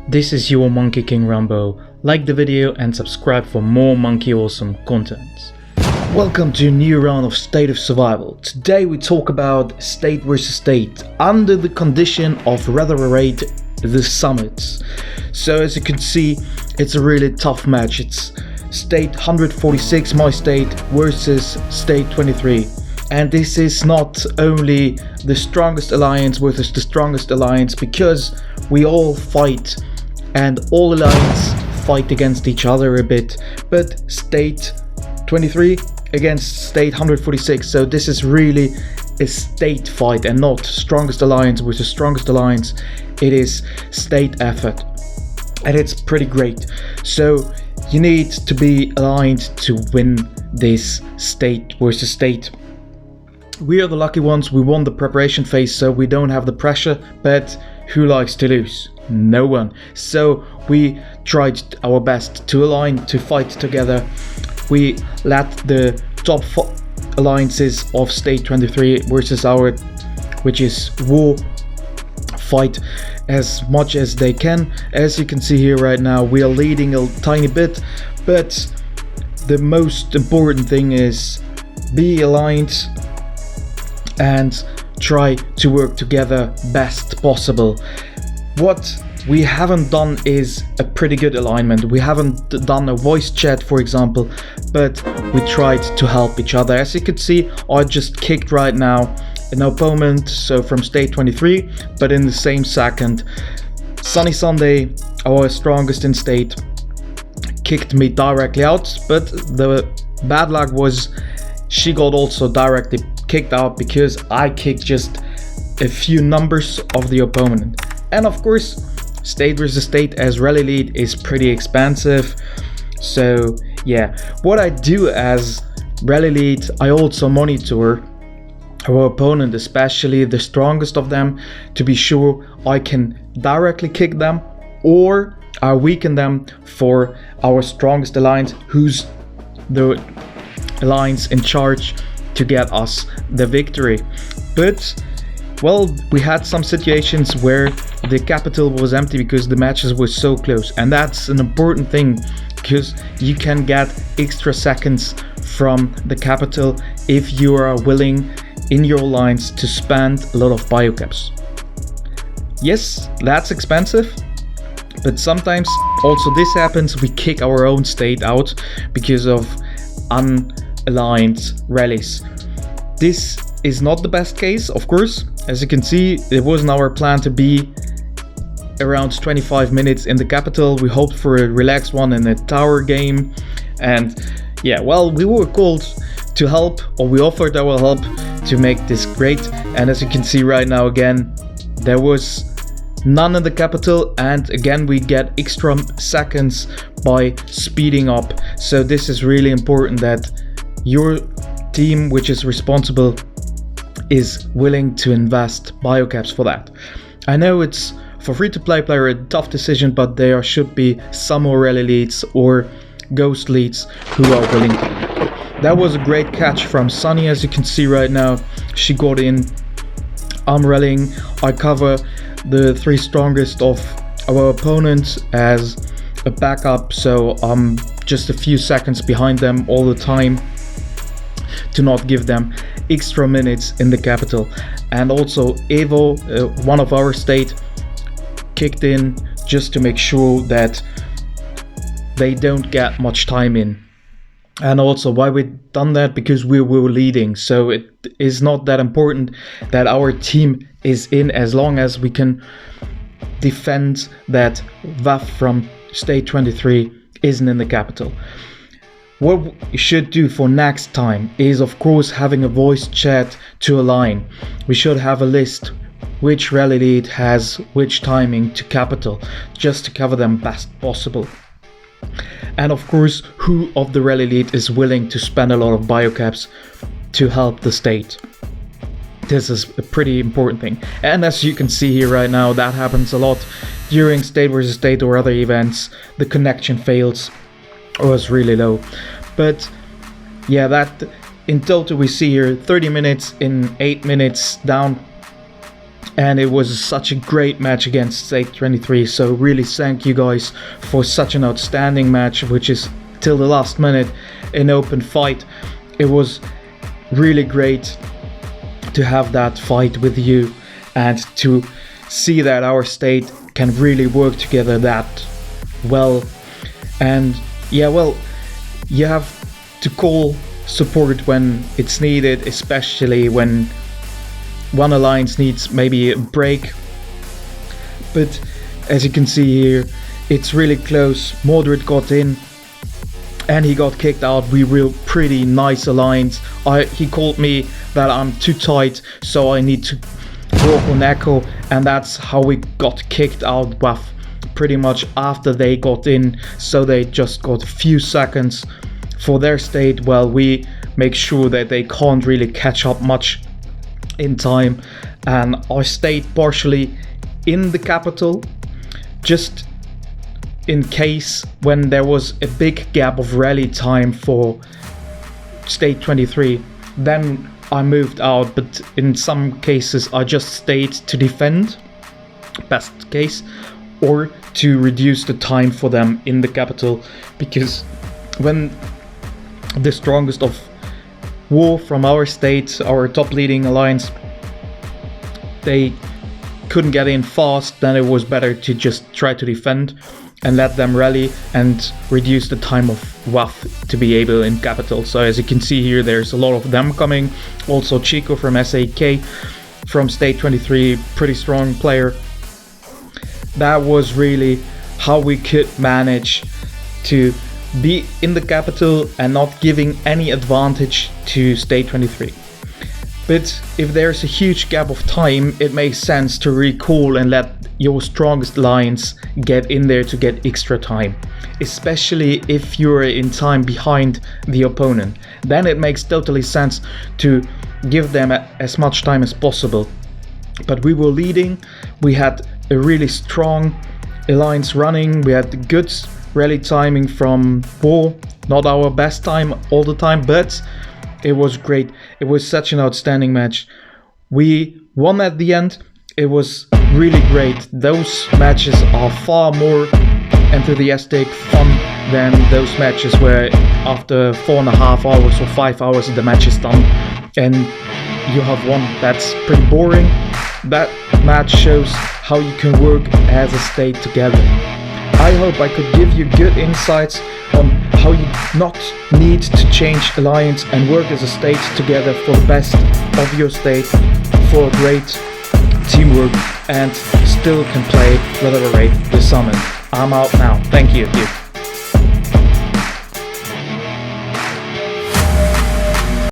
This is your Monkey King Rambo. Like the video and subscribe for more monkey awesome content. Welcome to a new round of State of Survival. Today we talk about state versus state under the condition of rather rate the summits. So as you can see, it's a really tough match. It's state 146, my state, versus state 23. And this is not only the strongest alliance versus the strongest alliance, because we all fight and all alliances fight against each other a bit, but state 23 against state 146, so this is really a state fight and not strongest alliance versus strongest alliance. It is state effort and it's pretty great. So you need to be aligned to win this state versus state. We are the lucky ones, we won the preparation phase, so we don't have the pressure, but who likes to lose? No one. So we tried our best to align, to fight together. We let the top alliances of state 23 versus our, which is war, fight as much as they can. As you can see here right now, we are leading a tiny bit, but the most important thing is be aligned and try to work together best possible. What we haven't done is a pretty good alignment. We haven't done a voice chat, for example, but we tried to help each other. As you can see, I just kicked right now an opponent, so from state 23, but in the same second, Sunny Sunday, our strongest in state, kicked me directly out, but the bad luck was she got also directly kicked out because I kicked just a few numbers of the opponent. And of course, state versus state as rally lead is pretty expensive. So yeah, what I do as rally lead, I also monitor our opponent, especially the strongest of them, to be sure I can directly kick them or I weaken them for our strongest alliance, who's the alliance in charge to get us the victory. But well, we had some situations where the capital was empty because the matches were so close, and that's an important thing because you can get extra seconds from the capital if you are willing in your lines to spend a lot of biocaps. Yes, that's expensive, but sometimes also this happens, we kick our own state out because of unaligned rallies. This is not the best case, of course. As you can see, it wasn't our plan to be around 25 minutes in the capital. We hoped for a relaxed one in a tower game, and yeah, well, we were called to help, or we offered our help to make this great. And as you can see right now, again, there was none in the capital, and again we get extra seconds by speeding up. So this is really important that your team, which is responsible, is willing to invest biocaps for that. I know it's for free-to-play player a tough decision, but there should be some more rally leads or ghost leads who are willing. That was a great catch from Sunny, as you can see right now. She got in. I'm rallying. I cover the three strongest of our opponents as a backup, so I'm just a few seconds behind them all the time to not give them extra minutes in the capital. And also Evo, one of our state, kicked in just to make sure that they don't get much time in. And also why we done that, because we were leading, so it is not that important that our team is in as long as we can defend that WAF from state 23 isn't in the capital. What we should do for next time is, of course, having a voice chat to align. We should have a list which rally lead has which timing to capital, just to cover them best possible. And of course, who of the rally lead is willing to spend a lot of biocaps to help the state. This is a pretty important thing. And as you can see here right now, that happens a lot during state versus state or other events. The connection fails or is really low. But yeah, that in total we see here 30 minutes in 8 minutes down and it was such a great match against State 23. So really thank you guys for such an outstanding match, which is till the last minute an open fight. It was really great to have that fight with you and to see that our state can really work together that well. And yeah, well, you have to call support when it's needed, especially when one alliance needs maybe a break. But as you can see here, it's really close. Moderate got in and he got kicked out. We were pretty nice alliance. He called me that I'm too tight, so I need to work on echo, and that's how we got kicked out with pretty much after they got in. So they just got a few seconds for their state while we make sure that they can't really catch up much in time. And I stayed partially in the capital just in case when there was a big gap of rally time for State 23. Then I moved out, but in some cases I just stayed to defend, best case, or to reduce the time for them in the capital, because when the strongest of war from our state, our top leading alliance, they couldn't get in fast, then it was better to just try to defend and let them rally and reduce the time of WAF to be able in capital. So as you can see here, there's a lot of them coming. Also Chico from SAK from State 23, pretty strong player. That was really how we could manage to be in the capital and not giving any advantage to State 23. But if there's a huge gap of time, it makes sense to recall and let your strongest lines get in there to get extra time, especially if you're in time behind the opponent. Then it makes totally sense to give them as much time as possible. But we were leading, we had a really strong alliance running, we had good rally timing from War, not our best time all the time, but it was great. It was such an outstanding match. We won at the end. It was really great. Those matches are far more enthusiastic, fun than those matches where after 4.5 hours or 5 hours the match is done and you have won. That's pretty boring. That match shows how you can work as a state together. I hope I could give you good insights on how you not need to change alliance and work as a state together for the best of your state, for great teamwork, and still can play whatever rate the summon. I'm out now. Thank you.